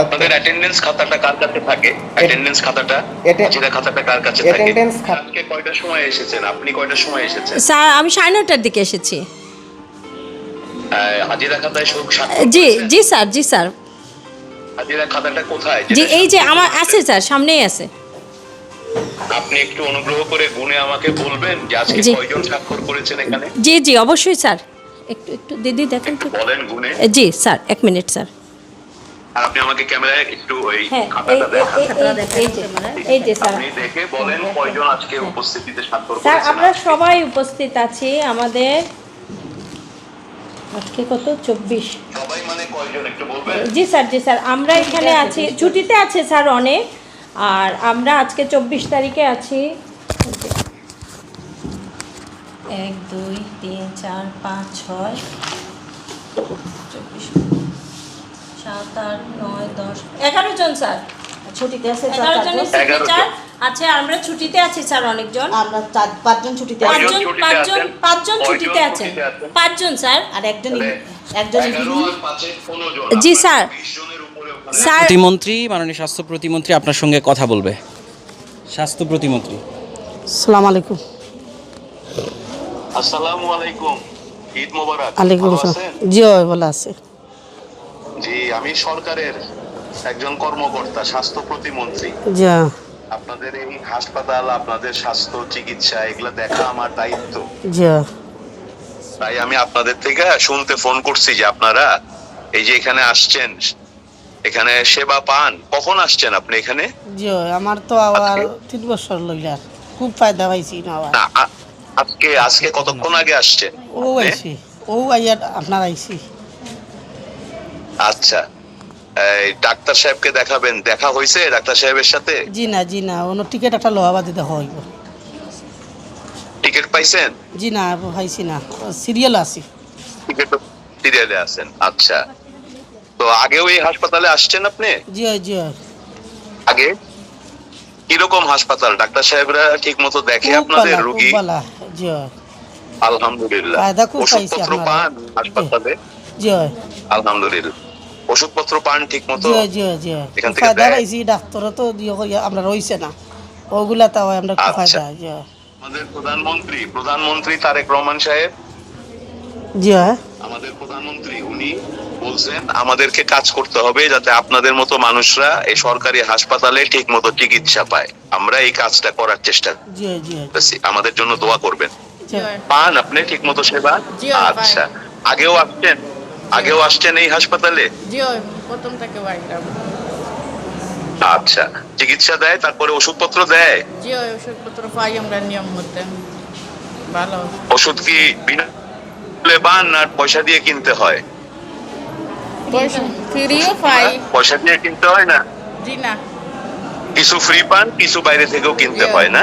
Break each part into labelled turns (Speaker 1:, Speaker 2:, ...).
Speaker 1: আপনাদের অ্যাটেন্ডেন্স খাতাটা কার কাছে থাকে? অ্যাটেন্ডেন্স খাতাটা, হাজিরা খাতাটা কার কাছে থাকে? আজকে কয়টার সময় এসেছেন? আপনি কয়টার সময় এসেছেন?
Speaker 2: স্যার আমি 9:30টার দিকে এসেছি।
Speaker 1: হাজিরা খাতায়
Speaker 2: জি জি স্যার, জি স্যার।
Speaker 1: হাজিরা খাতাটা কোথায়?
Speaker 2: জি এই যে আমার আছে স্যার, সামনেই আছে।
Speaker 1: আপনি একটু অনুগ্রহ করে গুনে আমাকে বলবেন যে আজকে
Speaker 2: জি।
Speaker 1: কয়জন স্বাক্ষর করেছেন এখানে?
Speaker 2: জি জি অবশ্যই স্যার। একটু একটু দিদি দেখেন তো।
Speaker 1: বলেন গুনে।
Speaker 2: জি স্যার, 1 মিনিট স্যার।
Speaker 1: আর আপনি আমাকে ক্যামেরায় একটু ওই
Speaker 2: হ্যাঁ
Speaker 1: খাতাটা দেখান।
Speaker 2: এই যে স্যার।
Speaker 1: আপনি দেখে বলেন কয়জন আজকে উপস্থিতিতে স্বাক্ষর
Speaker 2: স্যার
Speaker 1: করেছেন।
Speaker 2: আমরা সবাই উপস্থিত আছি। আমাদের আজকে কত 24।
Speaker 1: সবাই মানে কয়জন একটু বলবেন?
Speaker 2: জি স্যার, জি স্যার। আমরা এখানে আছি, ছুটিতে আছে স্যার অনেক। আর আমরা আজকে 24 তারিখে আছি। 1 2 3 4 5 6 24 7 8 9 10 11 জন স্যার ছুটিতে আছে। 11 জনের সিগনেচার আছে। আমরা ছুটিতে আছি স্যার অনেকজন।
Speaker 3: আমরা 4-5 জন ছুটিতে আছি।
Speaker 2: পাঁচজন ছুটিতে আছেন। 5 জন স্যার।
Speaker 3: আর একজন
Speaker 2: জি স্যার। স্যার
Speaker 4: প্রতিমন্ত্রী, মাননীয় স্বাস্থ্য প্রতিমন্ত্রী আপনার সঙ্গে কথা বলবে। স্বাস্থ্য প্রতিমন্ত্রী।
Speaker 3: আসসালামু আলাইকুম।
Speaker 1: আসসালামু আলাইকুম। ঈদ মোবারক।
Speaker 3: আলাইকুম
Speaker 1: ভালো
Speaker 3: আসসালাম।
Speaker 1: আছেন?
Speaker 3: জি ভালো আছে।
Speaker 1: জি, আমি সরকারের একজন কর্মকর্তা, স্বাস্থ্য প্রতিমন্ত্রী।
Speaker 3: জি।
Speaker 1: আপনাদের এই হাসপাতাল, আপনাদের স্বাস্থ্য চিকিৎসা এগুলা দেখা আমার দায়িত্ব।
Speaker 3: জি।
Speaker 1: তাই আমি আপনাদের থেকে শুনতে ফোন করছি যে আপনারা এই যে এখানে আসছেন, এখানে সেবা পান। কখন আসছেন আপনি এখানে?
Speaker 3: জি আমার তো আবার 3 বছর লইলার খুব ফায়দা পাইছি না আবার।
Speaker 1: না, আজকে কতক্ষণ আগে আসছেন?
Speaker 3: আইছি আইয়া আপনার আইছি।
Speaker 1: আচ্ছা, এই ডাক্তার সাহেবকে দেখাবেন, দেখা হয়েছে ডাক্তার সাহেবের সাথে?
Speaker 3: জি না অন্য টিকিট একটা লোহাবা দিতে হইব।
Speaker 1: টিকিট পাইছেন?
Speaker 3: জি না পাইছি না, সিরিয়াল আছি।
Speaker 1: টিকিট সিরিয়ালে আছেন। আচ্ছা, তো আগেও এই হাসপাতালে আসছেন আপনি?
Speaker 3: জি
Speaker 1: আগে কিরকম হাসপাতাল? ডাক্তার সাহেবরা ঠিক মতো দেখে
Speaker 3: খুব
Speaker 1: আপনাদের
Speaker 3: ভালো,
Speaker 1: রোগী?
Speaker 3: খুব ভালো। জি
Speaker 1: আলহামদুলিল্লাহ।
Speaker 3: ফায়দা খুব পাইছি
Speaker 1: ওষুধপত্র
Speaker 3: আপনারা।
Speaker 1: পান হাসপাতালে?
Speaker 3: জি
Speaker 1: আলহামদুলিল্লাহ। ওষুধপত্র পান ঠিক মতো?
Speaker 3: জি
Speaker 1: এখান থেকে
Speaker 3: ফায়দা
Speaker 1: দেয়?
Speaker 3: পাইছি। ডাক্তারও তো আমরা রইছে না ওগুলা, তাও আমরা খুব
Speaker 1: আচ্ছা।
Speaker 3: ফায়দা। জি
Speaker 1: আমাদের প্রধানমন্ত্রী তারেক রহমান সাহেব,
Speaker 3: জি
Speaker 1: আমাদের প্রধানমন্ত্রী, উনি বলছেন আমাদেরকে কাজ করতে হবে যাতে আপনাদের মতো মানুষরা এই সরকারি হাসপাতালে ঠিক মতো চিকিৎসা পায়। আমরা এই কাজটা করার চেষ্টা করতেছি। আমাদের জন্য দোয়া করবেন। পান আপনি ঠিক মতো সেবা? আচ্ছা, আগেও আসছেন এই হাসপাতালে?
Speaker 5: প্রথম থেকে
Speaker 1: আচ্ছা, চিকিৎসা দেয়, তারপরে ওষুধপত্র দেয়?
Speaker 5: ওষুধপত্র পাই আমরা নিয়ম মতে। ভালো।
Speaker 1: ওষুধ কি বিনামূল্যে পান আর পয়সা দিয়ে কিনতে হয়?
Speaker 5: ফ্রিও পাই।
Speaker 1: পয়সা দিয়ে কিনতে হয় না?
Speaker 5: জি না।
Speaker 1: কিছু ফ্রি পান, কিছু বাইরে থেকেও কিনতে হয় না?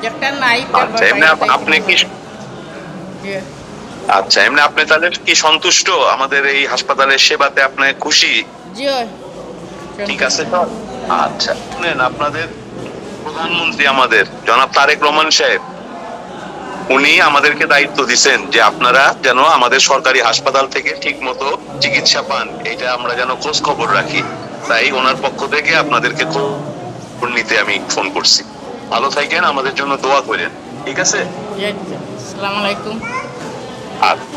Speaker 5: একটা নাই।
Speaker 1: আচ্ছা, এমনি আপনি কি আচ্ছা এমনি আপনি তাহলে কি সন্তুষ্ট আমাদের এই হাসপাতালের সেবাতে? আপনি খুশি?
Speaker 5: জি
Speaker 1: ঠিক আছে তো। আচ্ছা, শুনেন, আপনাদের প্রধানমন্ত্রী আমাদের জনাব তারেক রহমান সাহেব, উনি আমাদেরকে দায়িত্ব দিচ্ছেন যে আপনারা যেন আমাদের সরকারি হাসপাতাল থেকে ঠিক মতো চিকিৎসা পান, এটা আমরা যেন খোঁজ খবর রাখি। তাই ওনার পক্ষ থেকে আপনাদেরকে খবর নিতে আমি ফোন করছি। ভালো থাকেন, আমাদের জন্য দোয়া করেন। ঠিক আছে?
Speaker 5: আসসালামু আলাইকুম।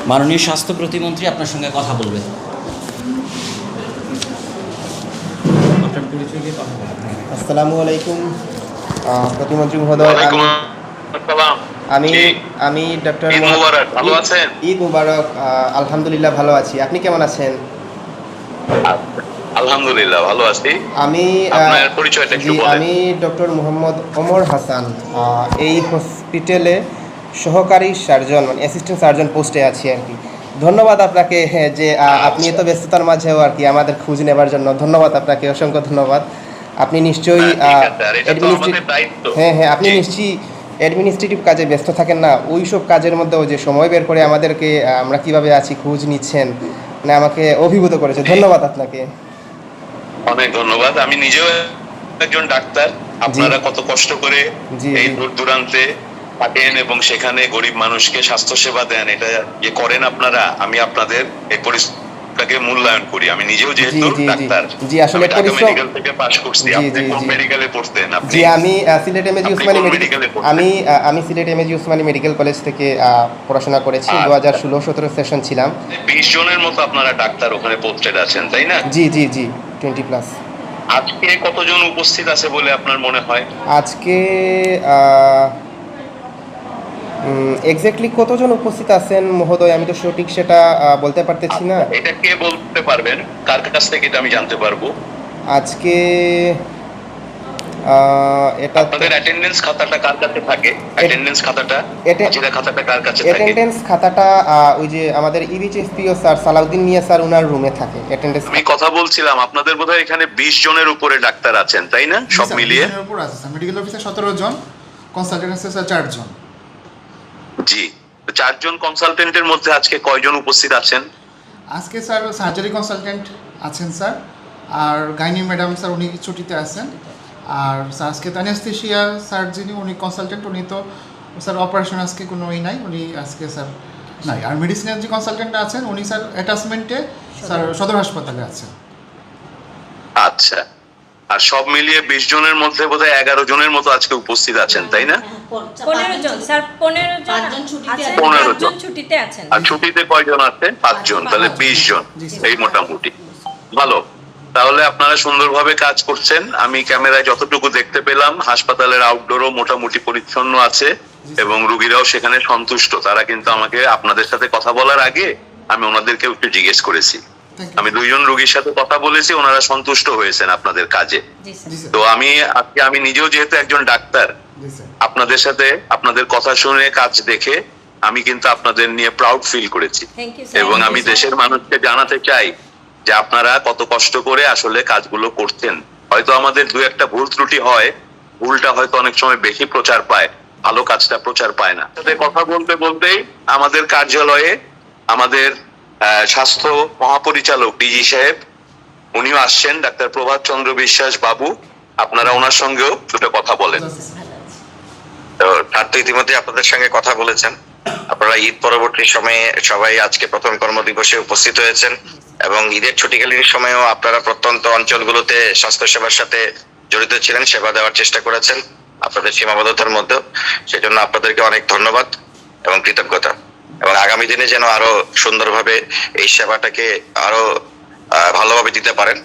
Speaker 4: মাননীয় স্বাস্থ্য প্রতিমন্ত্রী আপনার সঙ্গে কথা বলবে। আপনার পরিচয় দিয়ে কথা বলবেন।
Speaker 6: আসসালামু আলাইকুম প্রতিমন্ত্রী মহোদয়। আমি ডক্টর
Speaker 1: ঈদ মোবারক। ভালো আছেন?
Speaker 6: ঈদ মুবারক। আলহামদুলিল্লাহ ভালো আছি। আপনি কেমন আছেন?
Speaker 1: আলহামদুলিল্লাহ ভালো আছি। আপনার পরিচয়টা একটু বলেন।
Speaker 6: আমি ডক্টর মোহাম্মদ ওমর হাসান, এই হসপিটালে সহকারী সার্জন মানে অ্যাসিস্ট্যান্ট সার্জন পোস্টে আছি আর কি। ধন্যবাদ আপনাকে যে আপনি এত ব্যস্ততার মাঝেও আর কি আমাদের খোঁজ নেবার জন্য। ধন্যবাদ আপনাকে, অসংখ্য ধন্যবাদ। আপনি নিশ্চয়ই হ্যাঁ আপনি নিশ্চয়ই অ্যাডমিনিস্ট্রেটিভ কাজে ব্যস্ত থাকেন না? ওই সব কাজের মধ্যেও যে সময় বের করে আমাদেরকে আমরা কিভাবে আছি খোঁজ নিচ্ছেন, মানে আমাকে অভিভূত করেছে। ধন্যবাদ আপনাকে।
Speaker 1: অনেক ধন্যবাদ। আমি নিজেও একজন ডাক্তার। আপনারা কত কষ্ট করে এই দূর দূরান্তে থাকেন এবং সেখানে গরিব মানুষকে স্বাস্থ্য সেবা দেন, এটা যে করেন আপনারা, আমি আপনাদের এই পরিশ্রমকে আপনাকে মূল্যায়ন করি। আমি নিজেও যেহেতু
Speaker 6: জি, জি, জি।
Speaker 1: ডাক্তার,
Speaker 6: জি, আসলে
Speaker 1: আমি ঢাকা
Speaker 6: পরিশ্রম-
Speaker 1: মেডিকেল থেকে পাশ করছি।
Speaker 6: জি,
Speaker 1: আপনি
Speaker 6: জি,
Speaker 1: কোন
Speaker 6: জি।
Speaker 1: মেডিকেলে পড়তেন? আপনি
Speaker 6: জি, আমি সিলেট এমএজি
Speaker 1: আপনি
Speaker 6: উসমানী
Speaker 1: কোন
Speaker 6: মেডিকেল
Speaker 1: মেডিকেলে পড়তেন?
Speaker 6: আমি Sylhet MAG Usmani medical college থেকে পড়াশোনা করেছি।
Speaker 1: আচ্ছা।
Speaker 6: 2016-17 সেশন ছিলাম।
Speaker 1: 20 জনের মতো আপনারা ডাক্তার ওখানে পোস্টেড আছেন, তাই না?
Speaker 6: জি জি জি 20+।
Speaker 1: আজকে কতজন উপস্থিত আছে বলে আপনার মনে হয়?
Speaker 6: আজকে এক্স্যাক্টলি কতজন উপস্থিত আছেন মহোদয়, আমি তো সঠিক সেটা বলতে পারতেছি না।
Speaker 1: এটা কে বলতে পারবেন? কার কাছ থেকে এটা আমি জানতে পারবো?
Speaker 6: আজকে এটা
Speaker 1: আপনাদের অ্যাটেন্ডেন্স খাতাটা কার কাছে থাকে? অ্যাটেন্ডেন্স খাতাটা, হাজিরা খাতাটা কার কাছে থাকে?
Speaker 6: অ্যাটেন্ডেন্স খাতাটা ওই যে আমাদের ইবিএইচএসপিও স্যার সালাউদ্দিন মিয়া স্যার ওনার রুমে থাকে অ্যাটেন্ডেন্স।
Speaker 1: আমি কথা বলছিলাম, আপনাদের বোধহয় এখানে 20 জনের উপরে ডাক্তার আছেন, তাই না? সব মিলিয়ে
Speaker 7: উপর আছে স্যার। মেডিকেল অফিসার 17 জন, কনসালটেন্ট আছে স্যার 4 জন।
Speaker 1: জি, 4 জন কনসালটেন্টের মধ্যে আজকে কয়জন উপস্থিত আছেন?
Speaker 7: আজকে স্যার সার্জারি কনসালটেন্ট আছেন স্যার, আর গাইনি ম্যাডাম স্যার উনি ছুটিতে আছেন। আর স্যার আজকে অ্যানেস্থেশিয়া স্যার যিনি উনি কনসালটেন্ট, উনি তো স্যার অপারেশন আজকে কোনো নাই, উনি আজকে স্যার নাই। আর মেডিসিনের যে কনসালটেন্ট আছেন উনি স্যার অ্যাটাচমেন্টে স্যার সদর হাসপাতালে আছেন।
Speaker 1: আচ্ছা, আর সব মিলিয়ে 20 জনের মধ্যে বোধহয় 11 জনের মতো আজকে উপস্থিত আছেন, তাই না?
Speaker 2: 15 জন স্যার, 15 জন
Speaker 8: পাঁচজন ছুটিতে
Speaker 2: আছেন,
Speaker 8: আছেন।
Speaker 1: 15 জন।
Speaker 2: 5 জন ছুটিতে আছেন।
Speaker 1: আর ছুটিতে কয়জন আছে? 5 জন, তাহলে 20 জন। এই মোটামুটি ভালো। তাহলে আপনারা সুন্দরভাবে কাজ করছেন। আমি ক্যামেরায় যতটুকু দেখতে পেলাম, হাসপাতালের আউটডোরও মোটামুটি পরিচ্ছন্ন আছে এবং রুগীরাও সেখানে সন্তুষ্ট। তারা কিন্তু আমাকে আপনাদের সাথে কথা বলার আগে আমি ওনাদেরকে একটু জিজ্ঞেস করেছি। আমি 2 জন রুগীর সাথে কথা বলেছি, ওনারা সন্তুষ্ট হয়েছেন আপনাদের কাজে।
Speaker 2: জি স্যার।
Speaker 7: জি স্যার।
Speaker 1: তো আমি নিজেও যেহেতু একজন ডাক্তার,
Speaker 7: জি স্যার।
Speaker 1: আপনাদের সাথে আপনাদের কথা শুনে কাজ দেখে আমি কিন্তু আপনাদের নিয়ে প্রাউড ফিল করেছি।
Speaker 2: Thank you sir.
Speaker 1: এবং আমি দেশের মানুষকে জানাতে চাই যে আপনারা কত কষ্ট করে আসলে কাজগুলো করছেন। হয়তো আমাদের 2-1টা ভুল ত্রুটি হয়, ভুলটা হয়তো অনেক সময় বেশি প্রচার পায়, ভালো কাজটা প্রচার পায় না। সাথে কথা বলতে বলতেই আমাদের কার্যালয়ে আমাদের স্বাস্থ্য মহাপরিচালক ডিজি সাহেব উনিও আসছেন, ডাক্তার প্রভাত চন্দ্র বিশ্বাস বাবু। আপনারা ওনার সঙ্গেও দুটো কথা বলেন।
Speaker 9: তো স্যার তো ইতিমধ্যে আপনাদের সঙ্গে কথা বলেছেন। আপনারা ঈদ পরবর্তী সময়ে সবাই আজকে প্রথম কর্মদিবসে উপস্থিত হয়েছেন এবং ঈদের ছুটিকালীন সময়েও আপনারা প্রত্যন্ত অঞ্চলগুলোতে স্বাস্থ্যসেবার সাথে জড়িত ছিলেন, সেবা দেওয়ার চেষ্টা করেছেন আপনাদের সীমাবদ্ধতার মধ্যে। সেজন্য আপনাদেরকে অনেক ধন্যবাদ এবং কৃতজ্ঞতা। এবং আগামী দিনে যেন আরো সুন্দরভাবে এই সেবাটাকে আরো ভালোভাবে দিতে পারেন।